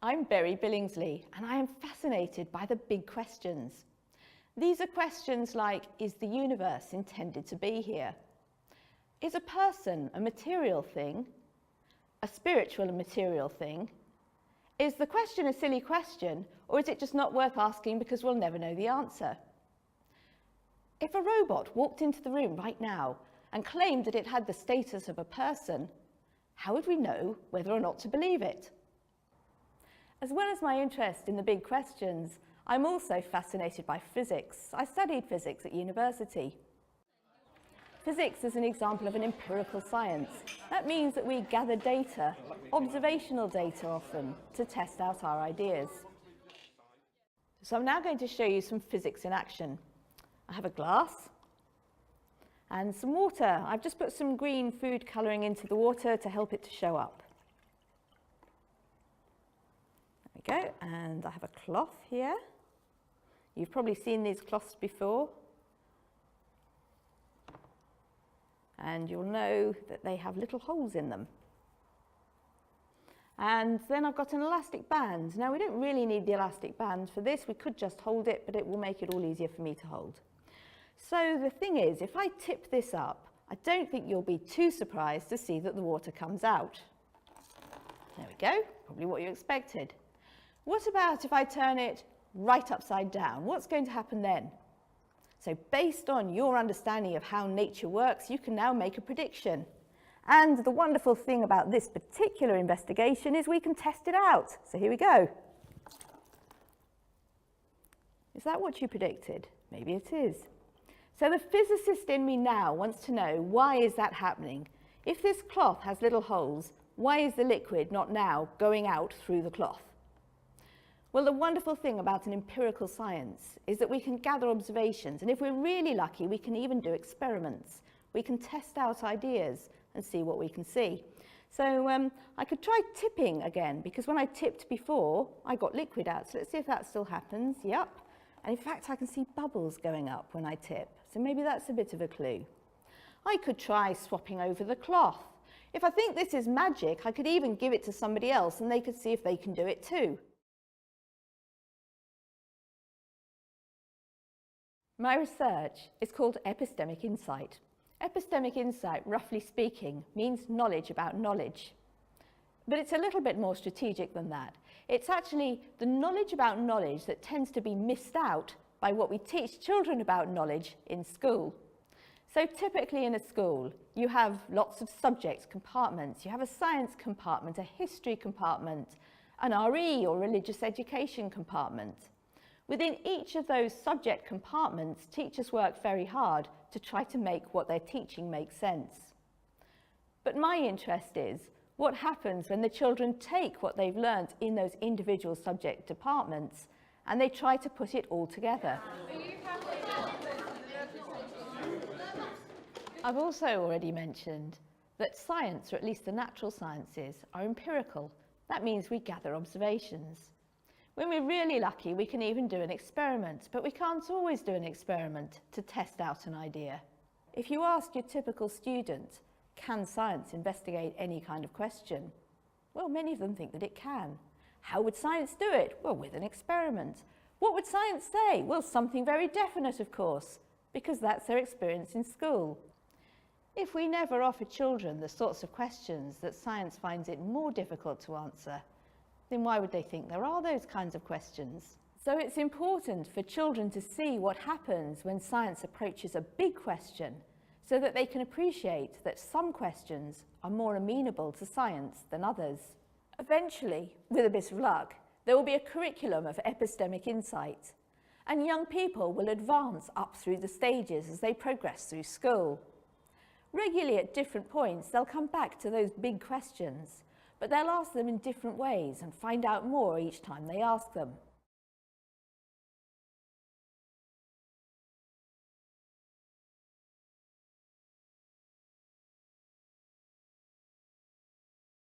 I'm Berry Billingsley, and I am fascinated by the big questions. These are questions like, is the universe intended to be here? Is a person a material thing? A spiritual and material thing? Is the question a silly question, or is it just not worth asking because we'll never know the answer? If a robot walked into the room right now and claimed that it had the status of a person, how would we know whether or not to believe it? As well as my interest in the big questions, I'm also fascinated by physics. I studied physics at university. Physics is an example of an empirical science. That means that we gather data, observational data often, to test out our ideas. So I'm now going to show you some physics in action. I have a glass and some water. I've just put some green food colouring into the water to help it to show up. There we go, and I have a cloth here. You've probably seen these cloths before. And you'll know that they have little holes in them. And then I've got an elastic band. Now we don't really need the elastic band for this. We could just hold it, but it will make it all easier for me to hold. So the thing is, if I tip this up, I don't think you'll be too surprised to see that the water comes out. There we go, probably what you expected. What about if I turn it right upside down? What's going to happen then? So based on your understanding of how nature works, you can now make a prediction. And the wonderful thing about this particular investigation is we can test it out. So here we go. Is that what you predicted? Maybe it is. So the physicist in me now wants to know, why is that happening? If this cloth has little holes, why is the liquid not now going out through the cloth? Well, the wonderful thing about an empirical science is that we can gather observations, and if we're really lucky, we can even do experiments. We can test out ideas and see what we can see. So I could try tipping again, because when I tipped before, I got liquid out. So let's see if that still happens. Yep. And in fact, I can see bubbles going up when I tip. So maybe that's a bit of a clue. I could try swapping over the cloth. If I think this is magic, I could even give it to somebody else, and they could see if they can do it too. My research is called epistemic insight. Epistemic insight, roughly speaking, means knowledge about knowledge. But it's a little bit more strategic than that. It's actually the knowledge about knowledge that tends to be missed out by what we teach children about knowledge in school. So typically in a school, you have lots of subject compartments. You have a science compartment, a history compartment, an RE or religious education compartment. Within each of those subject compartments, teachers work very hard to try to make what they're teaching make sense. But my interest is what happens when the children take what they've learnt in those individual subject departments and they try to put it all together. I've also already mentioned that science, or at least the natural sciences, are empirical. That means we gather observations. When we're really lucky, we can even do an experiment, but we can't always do an experiment to test out an idea. If you ask your typical student, can science investigate any kind of question? Well, many of them think that it can. How would science do it? Well, with an experiment. What would science say? Well, something very definite, of course, because that's their experience in school. If we never offer children the sorts of questions that science finds it more difficult to answer, then why would they think there are those kinds of questions? So it's important for children to see what happens when science approaches a big question, so that they can appreciate that some questions are more amenable to science than others. Eventually, with a bit of luck, there will be a curriculum of epistemic insight, and young people will advance up through the stages as they progress through school. Regularly at different points, they'll come back to those big questions, but they'll ask them in different ways and find out more each time they ask them.